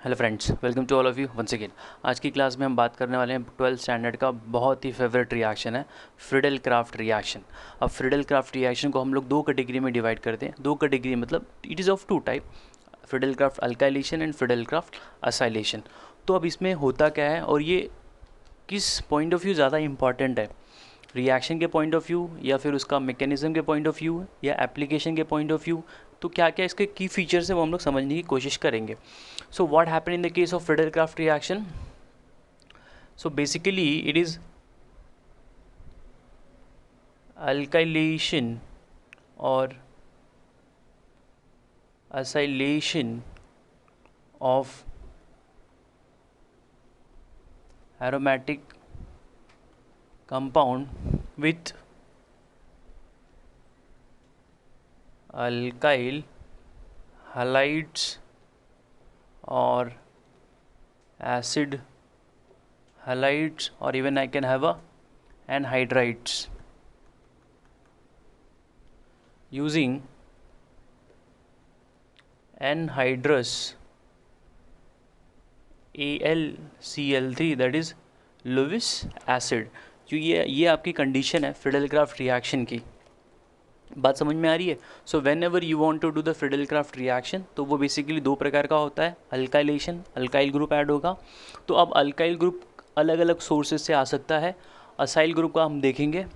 Hello friends, welcome to all of you once again. आज की class में हम बात करने वाले हैं 12th स्टैंडर्ड का बहुत ही फेवरेट रिएक्शन है, फ्रीडल क्राफ्ट रिएक्शन। अब फ्रीडल क्राफ्ट रिएक्शन को हम लोग दो कैटेगरी में डिवाइड करते हैं। दो कैटेगरी मतलब it is of two type, Friedel Crafts alkylation and Friedel Crafts acylation. तो अब इसमें होता क्या है और ये किस पॉइंट ऑफ व्यू ज़्यादा इंपॉर्टेंट है, रिएक्शन के पॉइंट ऑफ व्यू या फिर उसका मैकेनिज्म के पॉइंट ऑफ व्यू या एप्लीकेशन के पॉइंट ऑफ व्यू। तो क्या क्या इसके की फीचर्स है वो हम लोग समझने की कोशिश करेंगे। So what happened in the case of Friedel-Crafts reaction? So basically it is alkylation or acylation of aromatic compound with alkyl halides or acid halides, or even I can have a anhydrides using anhydrous AlCl3 that is Lewis acid। जो ये आपकी condition है Friedel-Crafts reaction की। बात समझ में आ रही है? So whenever you want to do the Friedel Crafts reaction, तो वो बेसिकली दो प्रकार का होता है। अल्काइलेशन, अल्काइल ग्रुप ऐड होगा। तो अब अल्काइल ग्रुप अलग अलग सोर्सेज से आ सकता है। असाइल ग्रुप का हम देखेंगे।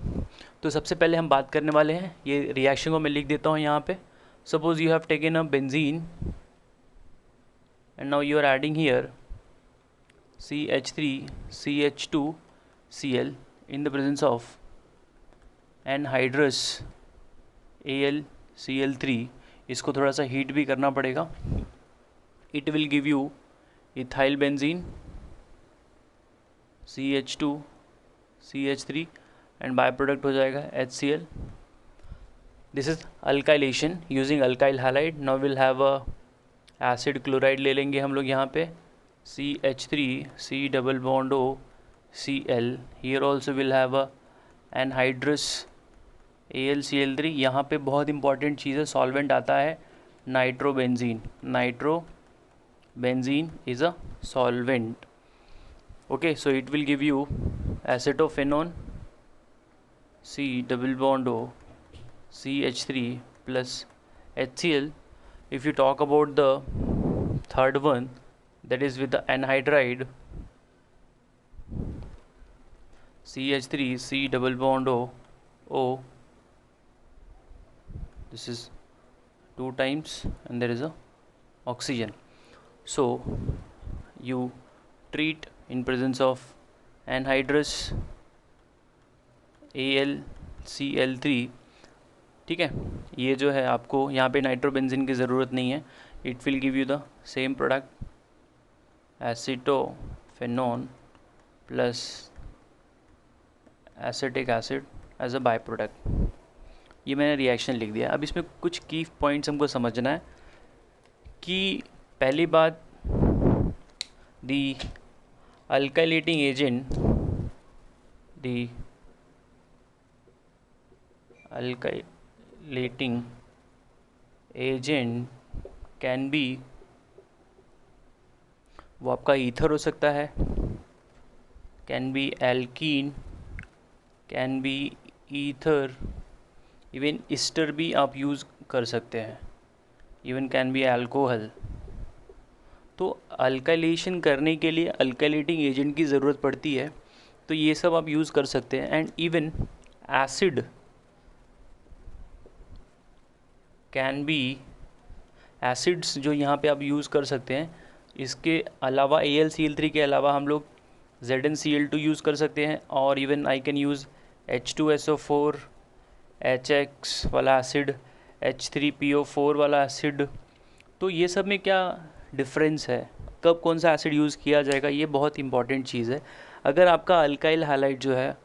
तो सबसे पहले हम बात करने वाले हैं, ये रिएक्शन को मैं लिख देता हूँ यहाँ पे। Suppose you have taken a benzene and now you are adding here CH3CH2Cl in the presence of anhydrous AlCl3। इसको थोड़ा सा हीट भी करना पड़ेगा। It will give you ethyl benzene CH2CH3 and by product हो जाएगा HCl। This is alkylation using alkyl halide. Now will have a acid chloride ले लेंगे हम लोग यहाँ पे CH3C double bond O Cl। Here also will have a anhydrous AlCl3। यहाँ पे बहुत इंपॉर्टेंट चीज़ है, सॉल्वेंट आता है nitrobenzene. Nitrobenzene is a solvent. Okay, so it will give you acetophenone C double bond O CH3 plus HCl। if you talk about the third one, that is with the anhydride CH3C double bond O, this is 2 times and there is a oxygen. So you treat in presence of anhydrous AlCl3। ठीक है, ये जो है आपको यहाँ पे nitrobenzene की ज़रूरत नहीं है। It will give you the same product acetophenone plus acetic acid as a byproduct. ये मैंने रिएक्शन लिख दिया। अब इसमें कुछ की पॉइंट्स हमको समझना है कि पहली बात, the alkylating agent, the alkylating agent can be, वो आपका ईथर हो सकता है, can be alkene, can be ether, even ester भी आप यूज़ कर सकते हैं, इवन कैन बी अल्कोहल। तो अल्काइलेशन करने के लिए अल्काइलेटिंग एजेंट की ज़रूरत पड़ती है, तो ये सब आप यूज़ कर सकते हैं। And even acid can be, acids जो यहाँ पे आप यूज़ कर सकते हैं। इसके अलावा AlCl3 के अलावा हम लोग ZnCl2 यूज़ कर सकते हैं, और even I can use H2SO4 HX वाला एसिड, H3PO4 वाला एसिड। तो ये सब में क्या डिफरेंस है, कब कौन सा एसिड यूज़ किया जाएगा, ये बहुत इंपॉर्टेंट चीज़ है। अगर आपका अल्काइल हैलाइड जो है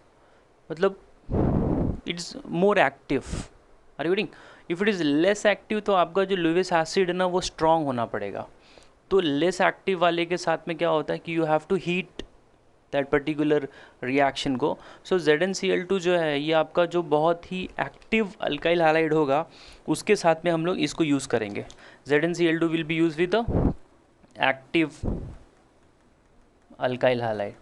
मतलब it's more active, are you getting? If it is less active तो आपका जो लुइस एसिड है ना वो स्ट्रॉन्ग होना पड़ेगा। तो लेस एक्टिव वाले के साथ में क्या होता है कि you have to heat that particular reaction को। सो ZnCl2 जो है ये आपका जो बहुत ही एक्टिव अल्काइल हैलाइड होगा उसके साथ में हम लोग इसको यूज़ करेंगे। ZnCl2 will be use with active alkyl halide.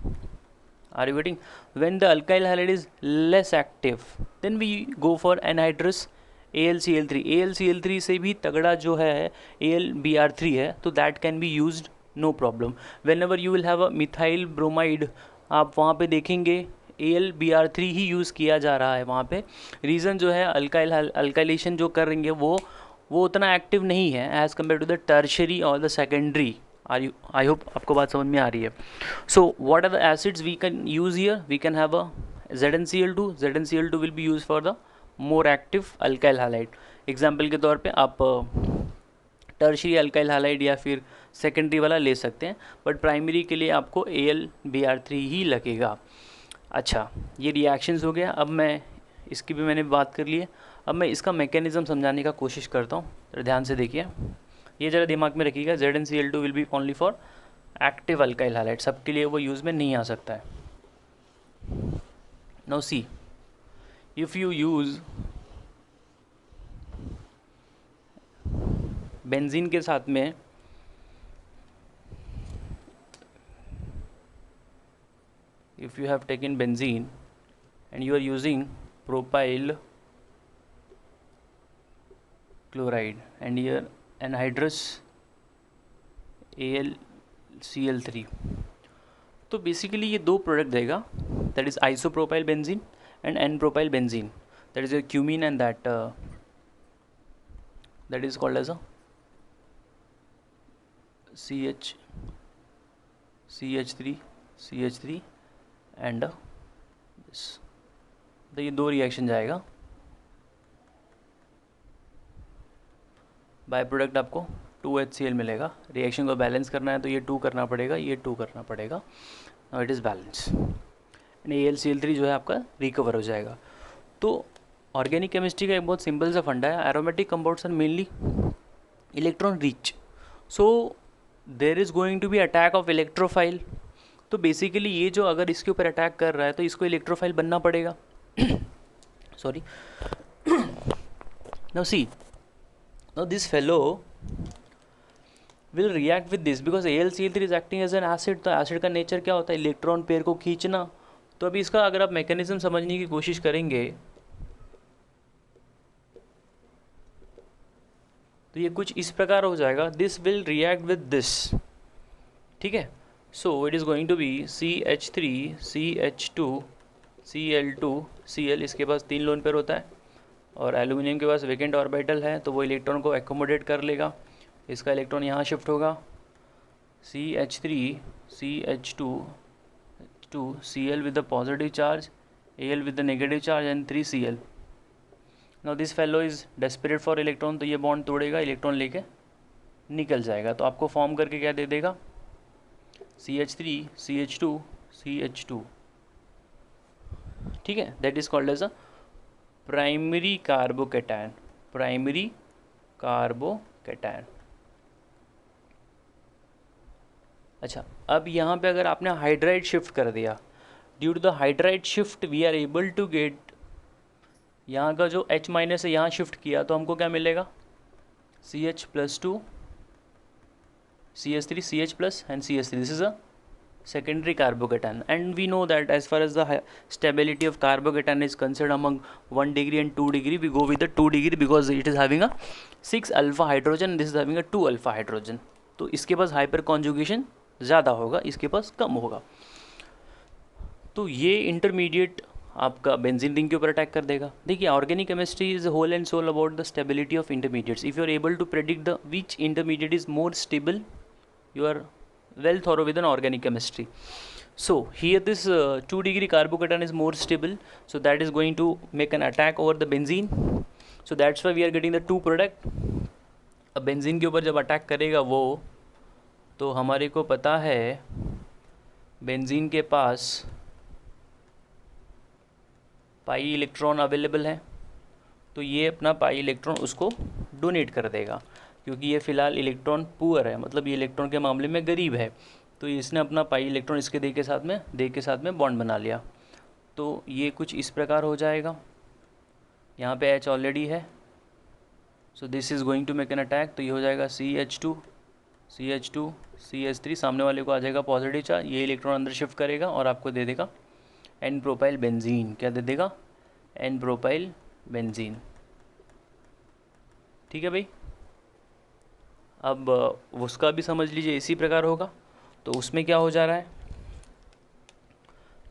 Are you getting? When the alkyl halide is less active, then we go for anhydrous AlCl3. AlCl3 से भी तगड़ा जो है AlBr3 है, तो that can be used no problem. Whenever you will have a methyl bromide, आप वहाँ पे देखेंगे AlBr3 ही यूज़ किया जा रहा है वहाँ पे. रीज़न जो है अल्काइलेशन जो करेंगे वो उतना एक्टिव नहीं है as compared to the tertiary और द सेकेंडरी. आई होप आपको बात समझ में आ रही है. So what are the acids we can use here? We can have a ZnCl2. ZnCl2 will be use for the more active alkyl halide. Example के तौर पे आप टर्शरी अल्काइल हैलाइड या फिर सेकेंडरी वाला ले सकते हैं, बट प्राइमरी के लिए आपको AlBr3 ही लगेगा. अच्छा, ये रिएक्शंस हो गया. अब मैं इसकी भी मैंने बात कर ली है. अब मैं इसका मैकेनिज़्म समझाने का कोशिश करता हूँ. तो ध्यान से देखिए, ये ज़रा दिमाग में रखिएगा. ZnCl2 will B only for active alkyl halide. सबके लिए वो यूज़ में नहीं आ सकता है. Now see, if you use benzene के साथ में if you have taken benzene and you are using propyl chloride and here anhydrous AlCl3, तो बेसिकली ये दो प्रोडक्ट देगा. That is isopropyl benzene and n propyl benzene. That is a cumene and that is called as a CH3 and this. तो ये दो reaction जाएगा. By product आपको 2HCl मिलेगा. रिएक्शन को बैलेंस करना है तो ये 2 करना पड़ेगा, ये 2 करना पड़ेगा. Now it is balance and AlCl3 जो है आपका रिकवर हो जाएगा. तो ऑर्गेनिक केमिस्ट्री का एक बहुत सिंपल सा फंडा है. Aromatic compounds are mainly electron rich, so there is going to be attack of electrophile. तो बेसिकली ये जो अगर इसके ऊपर अटैक कर रहा है तो इसको इलेक्ट्रोफाइल बनना पड़ेगा. Sorry. Now see, now this fellow will react with this because AlCl3 is acting as an acid. तो एसिड का नेचर क्या होता है? इलेक्ट्रॉन पेयर को खींचना. तो अभी इसका अगर आप मैकेनिज्म समझने की कोशिश करेंगे तो ये कुछ इस प्रकार हो जाएगा. This will react with this. ठीक है. So it is going to be CH3 CH2 Cl2 Cl. इसके पास 3 लोन पेयर होता है और एल्यूमिनियम के पास वेकेंट ऑर्बिटल है, तो वो इलेक्ट्रॉन को एकोमोडेट कर लेगा. इसका इलेक्ट्रॉन यहाँ शिफ्ट होगा. CH3 CH2 Cl with the positive charge, Al with the negative charge and 3Cl. Now this fellow is desperate for electron, तो ये बॉन्ड तोड़ेगा, इलेक्ट्रॉन लेके निकल जाएगा. तो आपको फॉर्म करके क्या दे देगा? CH3 CH2 CH2. ठीक है. That is called as a primary carbocation. Primary carbocation. अच्छा, अब यहाँ पे अगर आपने हाइड्राइड शिफ्ट कर दिया, due to the hydride shift we are able to get, यहाँ का जो H- है यहाँ शिफ्ट किया तो हमको क्या मिलेगा? CH+2 CH3 CH+ and CH3. This is a secondary carbocation, and we know that as far as the stability of carbocation is concerned among 1 degree and 2 degree, we go with the 2 degree because it is having a 6 alpha hydrogen, this is having a 2 alpha hydrogen. तो इसके पास hyper conjugation ज़्यादा होगा, इसके पास कम होगा. तो ये intermediate आपका benzene ring के ऊपर अटैक कर देगा. देखिए, organic chemistry is whole and sole about the stability of intermediates. If you are able to predict the which intermediate is more stable, you are well thorough with an organic chemistry. So here this 2 degree carbocation is more stable, so that is going to make an attack over the benzene. So that's why we are getting the two product. अब benzene के ऊपर जब attack करेगा वो, तो हमारे को पता है बेंजीन के पास पाई इलेक्ट्रॉन अवेलेबल है, तो ये अपना पाई इलेक्ट्रॉन उसको डोनेट कर देगा, क्योंकि ये फ़िलहाल इलेक्ट्रॉन पुअर है, मतलब ये इलेक्ट्रॉन के मामले में गरीब है. तो इसने अपना पाई इलेक्ट्रॉन इसके दे के साथ में बॉन्ड बना लिया. तो ये कुछ इस प्रकार हो जाएगा. यहाँ पे H ऑलरेडी है, so this is going to make an attack. तो ये हो जाएगा CH2 CH2 CH3, सामने वाले को आ जाएगा पॉजिटिव चार्ज, ये इलेक्ट्रॉन अंदर शिफ्ट करेगा और आपको दे देगा एन प्रोपाइल बेंजीन। क्या दे देगा? N propyl benzene. ठीक है भाई। अब उसका भी समझ लीजिए इसी प्रकार होगा। तो उसमें क्या हो जा रहा है,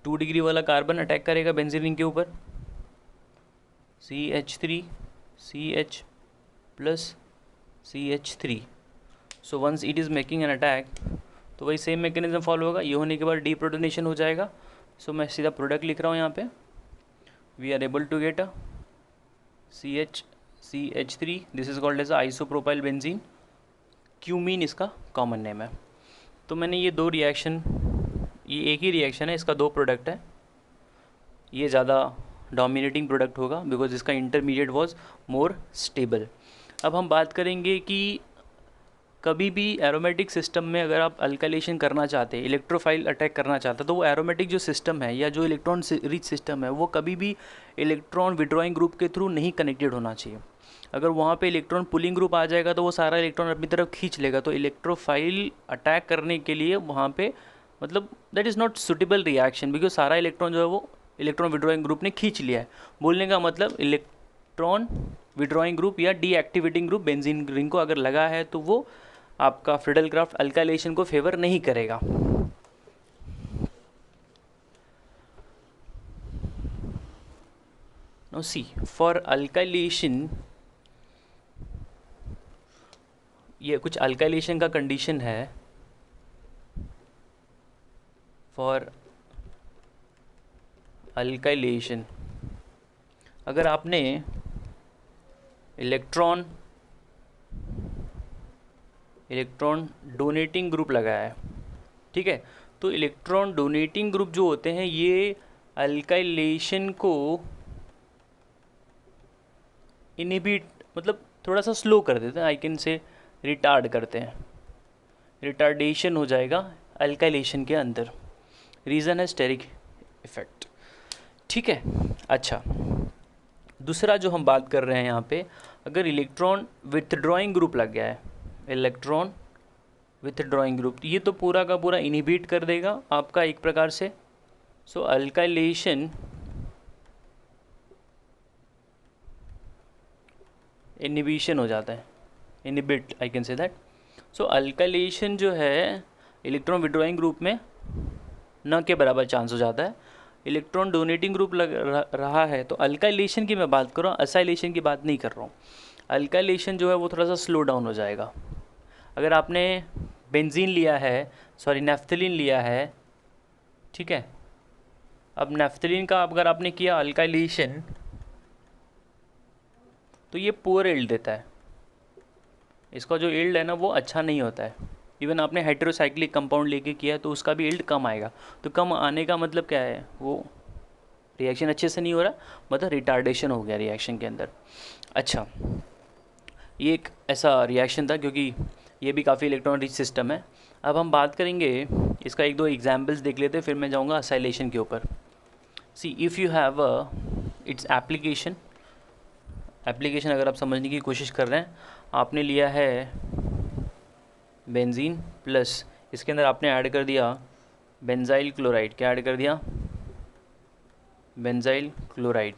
2 डिग्री वाला कार्बन अटैक करेगा बेंजीन रिंग के ऊपर, CH3 CH plus CH3। So once it is making an attack, तो वही सेम मैकेनिज्म फॉलो होगा। ये होने के बाद डीप्रोटोनेशन हो जाएगा। सो मैं सीधा प्रोडक्ट लिख रहा हूँ यहाँ पे, we are able to get a CH3, this is called as isopropyl benzene, cumene इसका कॉमन नेम है। तो मैंने ये दो रिएक्शन, ये एक ही रिएक्शन है, इसका दो प्रोडक्ट है, ये ज़्यादा डोमिनेटिंग प्रोडक्ट होगा बिकॉज इसका इंटरमीडिएट वाज मोर स्टेबल। अब हम बात करेंगे कि कभी भी एरोमेटिक सिस्टम में अगर आप अल्काइलेशन करना चाहते हैं, इलेक्ट्रोफाइल अटैक करना चाहते हैं, तो वो एरोमेटिक जो सिस्टम है या जो इलेक्ट्रॉन रिच सिस्टम है वो कभी भी इलेक्ट्रॉन विड्रॉइंग ग्रुप के थ्रू नहीं कनेक्टेड होना चाहिए। अगर वहाँ पे इलेक्ट्रॉन पुलिंग ग्रुप आ जाएगा तो वो सारा इलेक्ट्रॉन अपनी तरफ खींच लेगा। तो इलेक्ट्रोफाइल अटैक करने के लिए वहाँ पे मतलब that is not suitable reaction, because सारा इलेक्ट्रॉन जो है वो इलेक्ट्रॉन विड्रॉइंग ग्रुप ने खींच लिया है। बोलने का मतलब इलेक्ट्रॉन विड्रॉइंग ग्रुप या डीएक्टिवेटिंग ग्रुप बेंजीन रिंग को अगर लगा है तो वो आपका फ्रिडलक्राफ्ट अल्काइलेशन को फेवर नहीं करेगा। नो सी फॉर अल्काइलेशन, ये कुछ अल्काइलेशन का कंडीशन है। फॉर अल्काइलेशन अगर आपने इलेक्ट्रॉन डोनेटिंग ग्रुप लगाया है, ठीक है, तो इलेक्ट्रॉन डोनेटिंग ग्रुप जो होते हैं ये अल्काइलेशन को इनहिबिट मतलब थोड़ा सा स्लो कर देते हैं, आई कैन से रिटार्ड करते हैं, रिटार्डेशन हो जाएगा अल्काइलेशन के अंदर। रीज़न है स्टेरिक इफेक्ट। ठीक है। अच्छा, दूसरा जो हम बात कर रहे हैं यहाँ पे, अगर इलेक्ट्रॉन विथड्रॉइंग ग्रुप लग गया है, इलेक्ट्रॉन विथड्रॉइंग ग्रुप, ये तो पूरा का पूरा इनहिबिट कर देगा आपका एक प्रकार से। सो अल्काइलेशन इनहिबिशन हो जाता है, inhibit I can say that. So alkylation जो है इलेक्ट्रॉन विड्रॉइंग ग्रुप में न के बराबर चांस हो जाता है। इलेक्ट्रॉन डोनेटिंग ग्रुप लग रहा है तो अल्काइलेशन की मैं बात कर रहा हूँ, असाइलेशन की बात नहीं कर रहा हूँ। अल्काइलेशन जो है वो थोड़ा सा स्लो डाउन हो जाएगा। अगर आपने बेंजीन लिया है, सॉरी नेफ्थलीन लिया है, ठीक है, अब नेफ्थलीन का अगर आपने किया अल्काइलेशन तो ये पुअर यील्ड देता है, इसका जो यील्ड है ना वो अच्छा नहीं होता है। इवन आपने हेटेरोसाइक्लिक कंपाउंड लेके किया है तो उसका भी यील्ड कम आएगा। तो कम आने का मतलब क्या है, वो रिएक्शन अच्छे से नहीं हो रहा, मतलब रिटार्डेशन हो गया रिएक्शन के अंदर। अच्छा, ये एक ऐसा रिएक्शन था क्योंकि ये भी काफ़ी इलेक्ट्रॉन रिच सिस्टम है। अब हम बात करेंगे इसका एक दो एग्जाम्पल्स देख लेते हैं, फिर मैं जाऊँगा असाइलेशन के ऊपर। सी if you have its application अगर आप समझने की कोशिश कर रहे हैं, आपने लिया है बेंजीन प्लस इसके अंदर आपने ऐड कर दिया बेंजाइल क्लोराइड। क्या ऐड कर दिया? Benzyl chloride.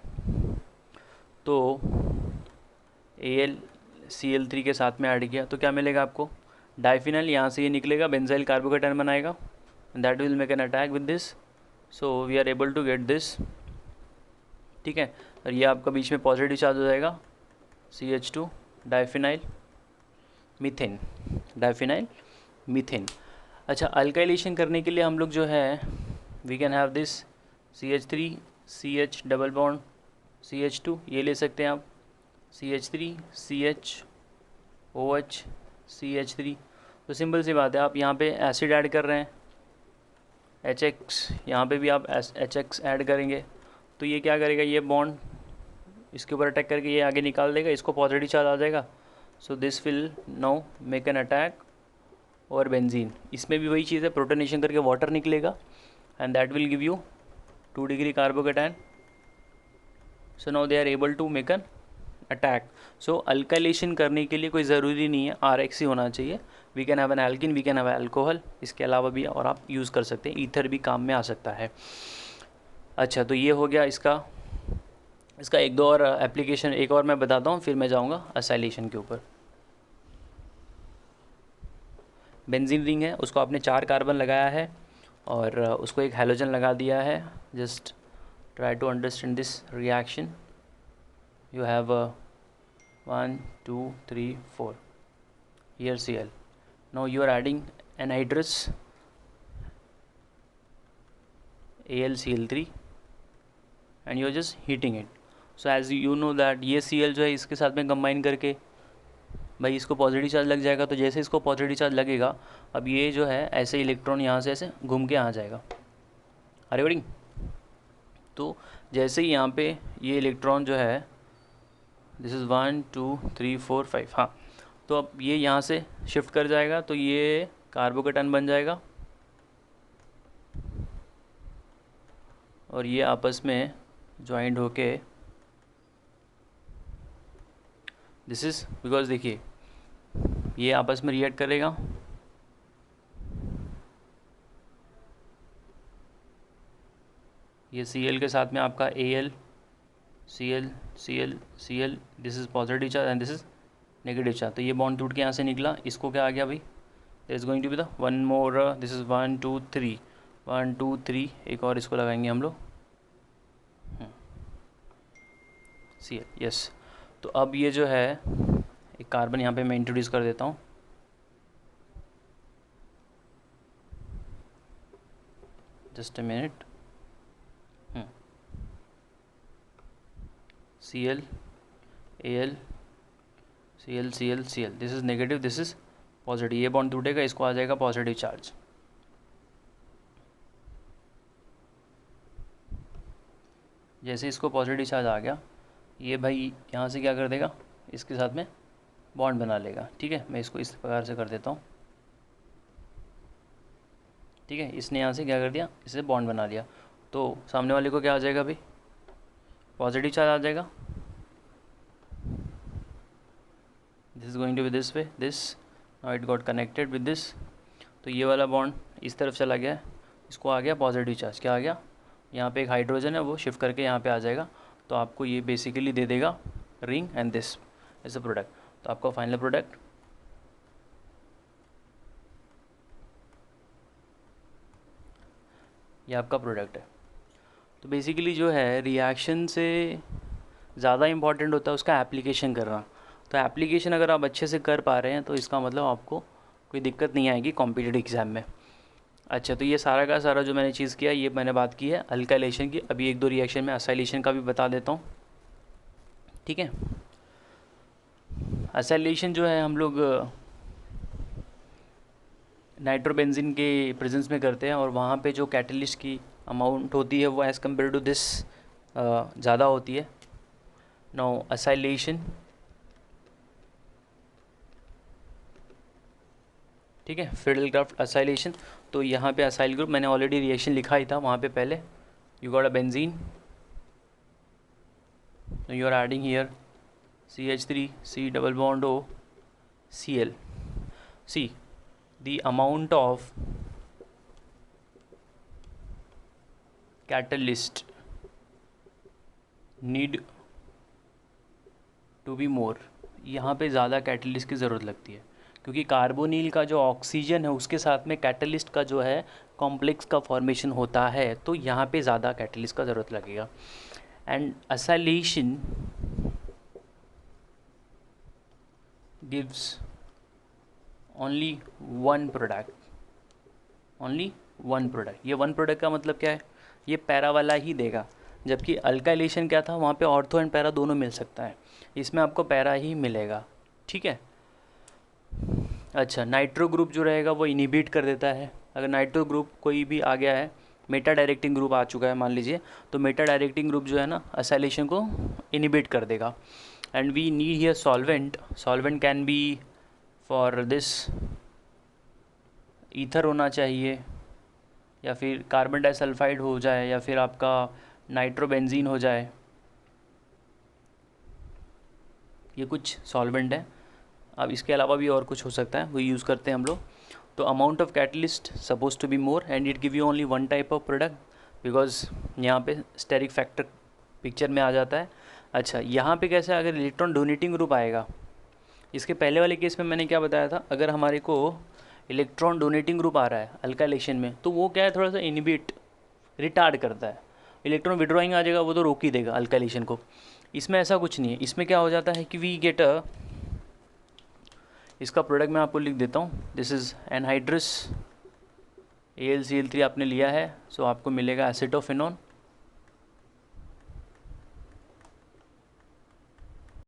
तो AlCl3 के साथ में ऐड किया तो क्या मिलेगा आपको? डाइफिनल। यहाँ से ये निकलेगा, बेंजाइल कार्बोकेटायन बनाएगा, that will make an attack with this. So we are able to get this, ठीक है। और ये आपका बीच में पॉजिटिव चार्ज हो जाएगा, CH2 diphenyl methane, diphenyl methane. अच्छा, अल्काइलेशन करने के लिए हम लोग जो है we can have this CH3 CH double bond CH2, ये ले सकते हैं आप, CH3 CH OH CH3। तो सिंपल सी बात है, आप यहाँ पे एसिड ऐड कर रहे हैं HX, यहाँ पे भी आप HX ऐड करेंगे तो ये क्या करेगा, ये बॉन्ड इसके ऊपर अटैक करके ये आगे निकाल देगा, इसको पॉजिटिव चार्ज आ जाएगा। So this will now make an attack और बेंजीन। इसमें भी वही चीज़ है, प्रोटोनेशन करके वाटर निकलेगा and that will give you 2 degree carbocation. So now they are able to make an attack. सो अल्काइलेशन करने के लिए कोई ज़रूरी नहीं है RX ही होना चाहिए, we can have an alkene, we can have alcohol, इसके अलावा भी और आप यूज़ कर सकते हैं, ईथर भी काम में आ सकता है। अच्छा, तो ये हो गया इसका इसका एक दो और एप्लीकेशन एक और मैं बताता हूँ, फिर मैं जाऊँगा असाइलेशन के ऊपर। बेंजीन रिंग है, उसको आपने 4 कार्बन लगाया है और उसको एक हैलोजन लगा दिया है। Just try to understand this reaction. You have 1 2 3 4 here Cl. Now you are adding anhydrous AlCl3 and you are just heating it. So as you know that ये Cl जो है इसके साथ में कंबाइन करके भाई इसको पॉजिटिव चार्ज लग जाएगा, तो जैसे इसको पॉजिटिव चार्ज लगेगा, अब ये जो है ऐसे इलेक्ट्रॉन यहाँ से ऐसे घूम के आ जाएगा। अरे बड़ी, तो जैसे ही यहाँ पे ये इलेक्ट्रॉन जो है, दिस इज़ 1 2 3 4 5, हाँ, तो अब ये यहाँ से शिफ्ट कर जाएगा, तो ये कार्बोकेटन बन जाएगा और ये आपस में ज्वाइंट होके, दिस इज़ बिकॉज देखिए ये आपस में रिएक्ट करेगा, ये Cl के साथ में आपका Al Cl Cl Cl, this is positive charge and this is negative charge, तो ये बॉन्ड टूट के यहाँ से निकला, इसको क्या आ गया भाई, there is going to be the one more, this is 1 2 3 1 2 3, एक और इसको लगाएंगे हम लोग Cl, यस। तो अब ये जो है एक कार्बन यहाँ पे मैं इंट्रोड्यूस कर देता हूँ, just a minute. Cl Al Cl Cl Cl, this is negative, this is positive, ये बॉन्ड टूटेगा, इसको आ जाएगा पॉजिटिव चार्ज। जैसे इसको पॉजिटिव चार्ज आ गया, ये भाई यहाँ से क्या कर देगा, इसके साथ में बॉन्ड बना लेगा। ठीक है, मैं इसको इस प्रकार से कर देता हूँ। ठीक है, इसने यहाँ से क्या कर दिया, इससे बॉन्ड बना लिया, तो सामने वाले को क्या आ जाएगा भाई, पॉजिटिव चार्ज आ जाएगा। This is going to be this way, this, now it got connected with this, तो ये वाला बॉन्ड इस तरफ चला गया, इसको आ गया पॉजिटिव चार्ज, क्या आ गया, यहाँ पे एक हाइड्रोजन है वो शिफ्ट करके यहाँ पे आ जाएगा, तो आपको ये बेसिकली दे देगा ring and this as a product. तो आपका फाइनल प्रोडक्ट ये आपका प्रोडक्ट है। तो बेसिकली जो है रिएक्शन से ज़्यादा इम्पॉर्टेंट होता है उसका एप्लीकेशन करना। तो एप्लीकेशन अगर आप अच्छे से कर पा रहे हैं तो इसका मतलब आपको कोई दिक्कत नहीं आएगी कॉम्पिटिटिव एग्ज़ाम में। अच्छा, तो ये सारा का सारा जो मैंने चीज़ किया, ये मैंने बात की है अल्काइलेशन की। अभी एक दो रिएक्शन में असाइलेशन का भी बता देता हूँ। ठीक है, असाइलेशन जो है हम लोग नाइट्रोबेंजीन के प्रेजेंस में करते हैं और वहाँ पे जो कैटलिस्ट की अमाउंट होती है वो एज़ कम्पेयर टू दिस ज़्यादा होती है। नाउ असाइलेशन, ठीक है, फिडेलक्राफ्ट असाइलेशन। तो यहाँ पे असाइल ग्रुप मैंने ऑलरेडी रिएक्शन लिखा ही था वहाँ पे पहले, you got a benzene, you are adding here CH3 C double bond O Cl. See the amount of catalyst need to be more, यहाँ पे ज़्यादा कैटलिस्ट की ज़रूरत लगती है क्योंकि कार्बोनिल का जो ऑक्सीजन है उसके साथ में कैटलिस्ट का जो है कॉम्प्लेक्स का फॉर्मेशन होता है, तो यहाँ पे ज़्यादा कैटलिस्ट का ज़रूरत लगेगा। And acylation gives only one product, only one product। ये वन प्रोडक्ट का मतलब क्या है, ये पैरा वाला ही देगा, जबकि अल्काइलेशन क्या था, वहाँ पे ऑर्थो एंड पैरा दोनों मिल सकता है, इसमें आपको पैरा ही मिलेगा। ठीक है, अच्छा, नाइट्रो ग्रुप जो रहेगा वो इनिबिट कर देता है। अगर नाइट्रो ग्रुप कोई भी आ गया है, मेटा डायरेक्टिंग ग्रुप आ चुका है मान लीजिए, तो मेटा डायरेक्टिंग ग्रुप जो है ना असाइलेशन को इनिबिट कर देगा। And we need here solvent, solvent can be for this ether होना चाहिए, या फिर कार्बन डाइसल्फाइड हो जाए, या फिर आपका नाइट्रोबेंजीन हो जाए। ये कुछ सॉल्वेंट है। अब इसके अलावा भी और कुछ हो सकता है, वो यूज़ करते हैं हम लोग। तो amount of catalyst suppose to be more and it give you only one type of product, because यहाँ पे स्टेरिक फैक्टर पिक्चर में आ जाता है। अच्छा, यहाँ पे कैसे, अगर इलेक्ट्रॉन डोनेटिंग ग्रुप आएगा, इसके पहले वाले केस में मैंने क्या बताया था, अगर हमारे को इलेक्ट्रॉन डोनेटिंग ग्रुप आ रहा है अल्काइलेशन में, तो वो क्या है, थोड़ा सा इनिबिट रिटार्ड करता है। इलेक्ट्रॉन विड्रॉइंग आ जाएगा, वो तो रोक ही देगा अल्काइलेशन को। इसमें ऐसा कुछ नहीं है। इसमें क्या हो जाता है कि वी गेट अ, इसका प्रोडक्ट मैं आपको लिख देता हूँ। दिस इज़ एनहाइड्रस AlCl3 आपने लिया है, सो आपको मिलेगा एसिटोफेनॉन।